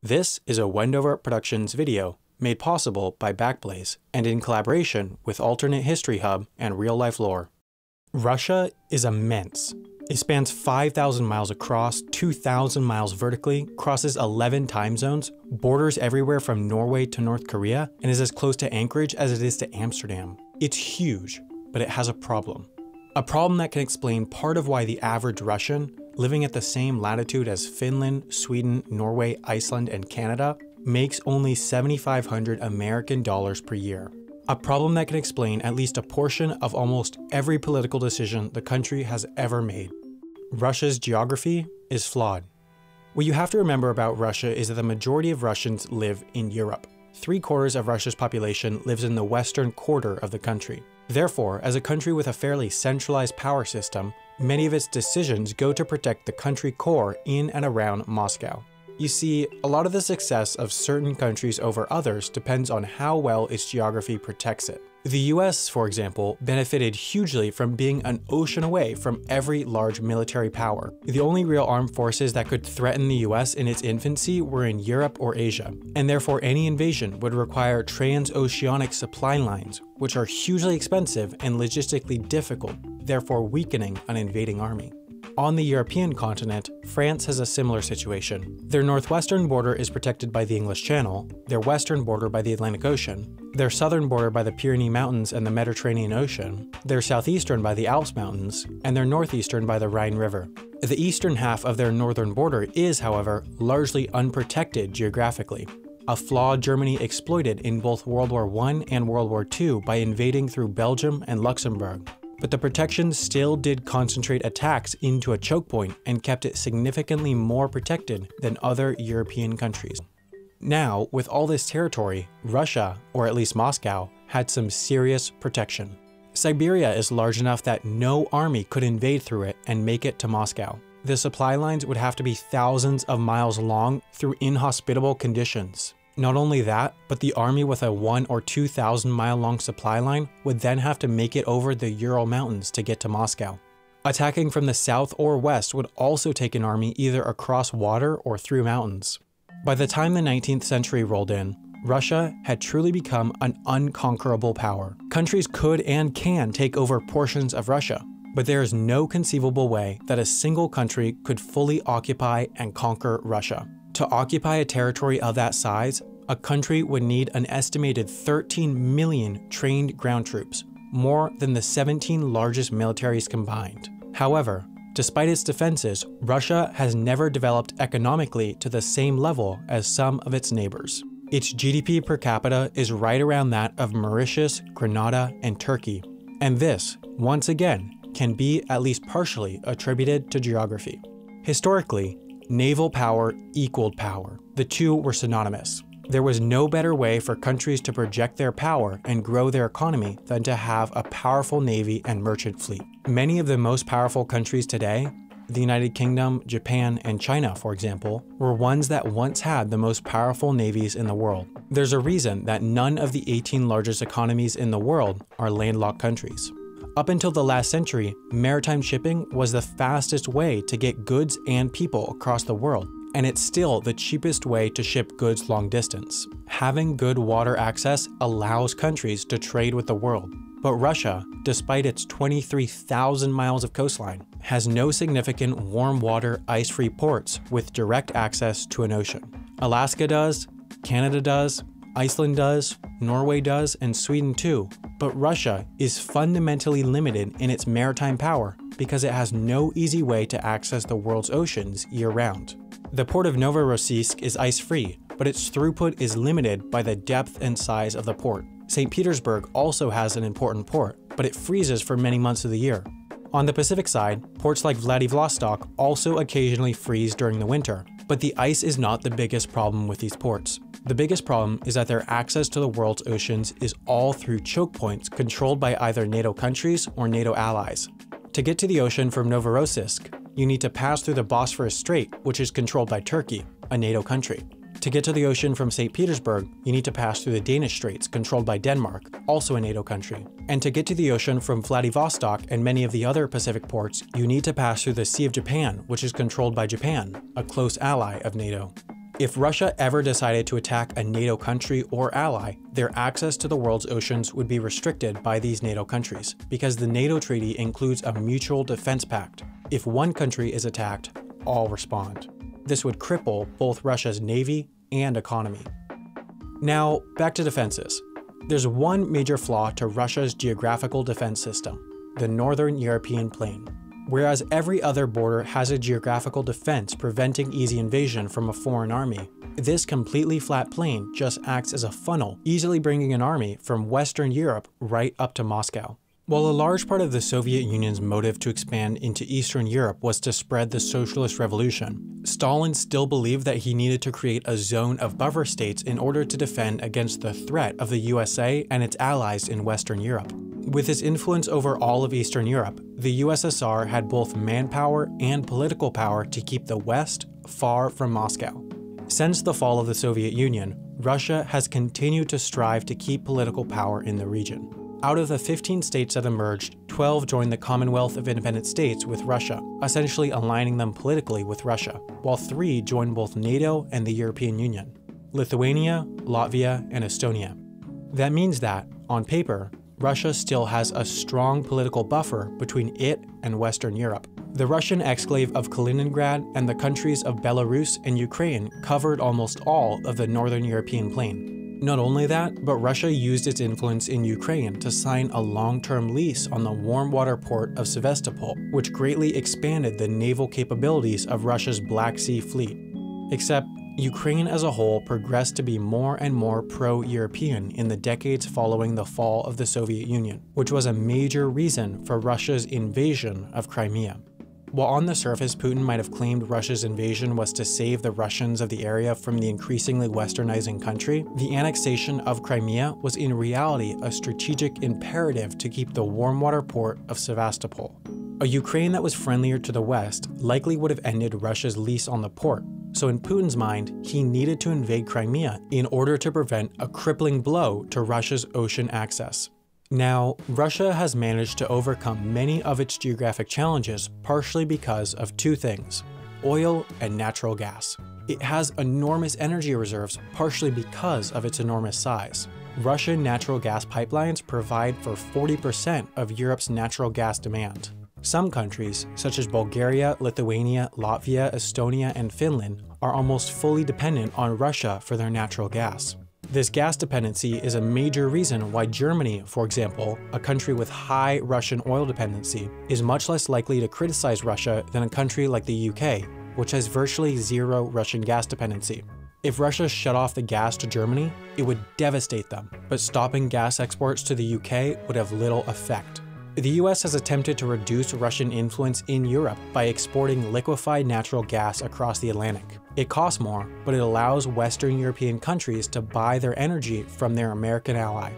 This is a Wendover Productions video made possible by Backblaze and in collaboration with Alternate History Hub and Real Life Lore. Russia is immense. It spans 5,000 miles across, 2,000 miles vertically, crosses 11 time zones, borders everywhere from Norway to North Korea, and is as close to Anchorage as it is to Amsterdam. It's huge, but it has a problem. A problem that can explain part of why the average Russian, living at the same latitude as Finland, Sweden, Norway, Iceland, and Canada, makes only $7,500 American dollars per year. A problem that can explain at least a portion of almost every political decision the country has ever made. Russia's geography is flawed. What you have to remember about Russia is that the majority of Russians live in Europe. 3/4 of Russia's population lives in the western quarter of the country. Therefore, as a country with a fairly centralized power system, many of its decisions go to protect the country core in and around Moscow. You see, a lot of the success of certain countries over others depends on how well its geography protects it. The US, for example, benefited hugely from being an ocean away from every large military power. The only real armed forces that could threaten the US in its infancy were in Europe or Asia, and therefore any invasion would require transoceanic supply lines, which are hugely expensive and logistically difficult, therefore weakening an invading army. On the European continent, France has a similar situation. Their northwestern border is protected by the English Channel, their western border by the Atlantic Ocean, their southern border by the Pyrenees Mountains and the Mediterranean Ocean, their southeastern by the Alps Mountains, and their northeastern by the Rhine River. The eastern half of their northern border is, however, largely unprotected geographically, a flaw Germany exploited in both World War I and World War II by invading through Belgium and Luxembourg. But the protection still did concentrate attacks into a choke point and kept it significantly more protected than other European countries. Now, with all this territory, Russia, or at least Moscow, had some serious protection. Siberia is large enough that no army could invade through it and make it to Moscow. The supply lines would have to be thousands of miles long through inhospitable conditions. Not only that, but the army with a 1,000 or 2,000 mile long supply line would then have to make it over the Ural Mountains to get to Moscow. Attacking from the south or west would also take an army either across water or through mountains. By the time the 19th century rolled in, Russia had truly become an unconquerable power. Countries could and can take over portions of Russia, but there is no conceivable way that a single country could fully occupy and conquer Russia. To occupy a territory of that size, a country would need an estimated 13 million trained ground troops, more than the 17 largest militaries combined. However, despite its defenses, Russia has never developed economically to the same level as some of its neighbors. Its GDP per capita is right around that of Mauritius, Grenada, and Turkey. And this, once again, can be at least partially attributed to geography. Historically, naval power equaled power. The two were synonymous. There was no better way for countries to project their power and grow their economy than to have a powerful navy and merchant fleet. Many of the most powerful countries today, the United Kingdom, Japan, and China, for example, were ones that once had the most powerful navies in the world. There's a reason that none of the 18 largest economies in the world are landlocked countries. Up until the last century, maritime shipping was the fastest way to get goods and people across the world, and it's still the cheapest way to ship goods long distance. Having good water access allows countries to trade with the world. But Russia, despite its 23,000 miles of coastline, has no significant warm water ice-free ports with direct access to an ocean. Alaska does, Canada does, Iceland does, Norway does, and Sweden too. But Russia is fundamentally limited in its maritime power because it has no easy way to access the world's oceans year-round. The port of Novorossiysk is ice-free, but its throughput is limited by the depth and size of the port. St. Petersburg also has an important port, but it freezes for many months of the year. On the Pacific side, ports like Vladivostok also occasionally freeze during the winter, but the ice is not the biggest problem with these ports. The biggest problem is that their access to the world's oceans is all through choke points controlled by either NATO countries or NATO allies. To get to the ocean from Novorossiysk, you need to pass through the Bosphorus Strait, which is controlled by Turkey, a NATO country. To get to the ocean from St. Petersburg, you need to pass through the Danish Straits, controlled by Denmark, also a NATO country. And to get to the ocean from Vladivostok and many of the other Pacific ports, you need to pass through the Sea of Japan, which is controlled by Japan, a close ally of NATO. If Russia ever decided to attack a NATO country or ally, their access to the world's oceans would be restricted by these NATO countries, because the NATO treaty includes a mutual defense pact. If one country is attacked, all respond. This would cripple both Russia's navy and economy. Now, back to defenses. There's one major flaw to Russia's geographical defense system: the Northern European Plain. Whereas every other border has a geographical defense preventing easy invasion from a foreign army, this completely flat plain just acts as a funnel, easily bringing an army from Western Europe right up to Moscow. While a large part of the Soviet Union's motive to expand into Eastern Europe was to spread the socialist revolution, Stalin still believed that he needed to create a zone of buffer states in order to defend against the threat of the USA and its allies in Western Europe. With his influence over all of Eastern Europe, the USSR had both manpower and political power to keep the West far from Moscow. Since the fall of the Soviet Union, Russia has continued to strive to keep political power in the region. Out of the 15 states that emerged, 12 joined the Commonwealth of Independent States with Russia, essentially aligning them politically with Russia, while 3 joined both NATO and the European Union: Lithuania, Latvia, and Estonia. That means that, on paper, Russia still has a strong political buffer between it and Western Europe. The Russian exclave of Kaliningrad and the countries of Belarus and Ukraine covered almost all of the Northern European plain. Not only that, but Russia used its influence in Ukraine to sign a long-term lease on the warm water port of Sevastopol, which greatly expanded the naval capabilities of Russia's Black Sea Fleet. Except, Ukraine as a whole progressed to be more and more pro-European in the decades following the fall of the Soviet Union, which was a major reason for Russia's invasion of Crimea. While on the surface Putin might have claimed Russia's invasion was to save the Russians of the area from the increasingly westernizing country, the annexation of Crimea was in reality a strategic imperative to keep the warm water port of Sevastopol. A Ukraine that was friendlier to the West likely would have ended Russia's lease on the port, so in Putin's mind, he needed to invade Crimea in order to prevent a crippling blow to Russia's ocean access. Now, Russia has managed to overcome many of its geographic challenges partially because of 2 things: oil and natural gas. It has enormous energy reserves partially because of its enormous size. Russian natural gas pipelines provide for 40% of Europe's natural gas demand. Some countries, such as Bulgaria, Lithuania, Latvia, Estonia, and Finland, are almost fully dependent on Russia for their natural gas. This gas dependency is a major reason why Germany, for example, a country with high Russian oil dependency, is much less likely to criticize Russia than a country like the UK, which has virtually zero Russian gas dependency. If Russia shut off the gas to Germany, it would devastate them, but stopping gas exports to the UK would have little effect. The US has attempted to reduce Russian influence in Europe by exporting liquefied natural gas across the Atlantic. It costs more, but it allows Western European countries to buy their energy from their American ally.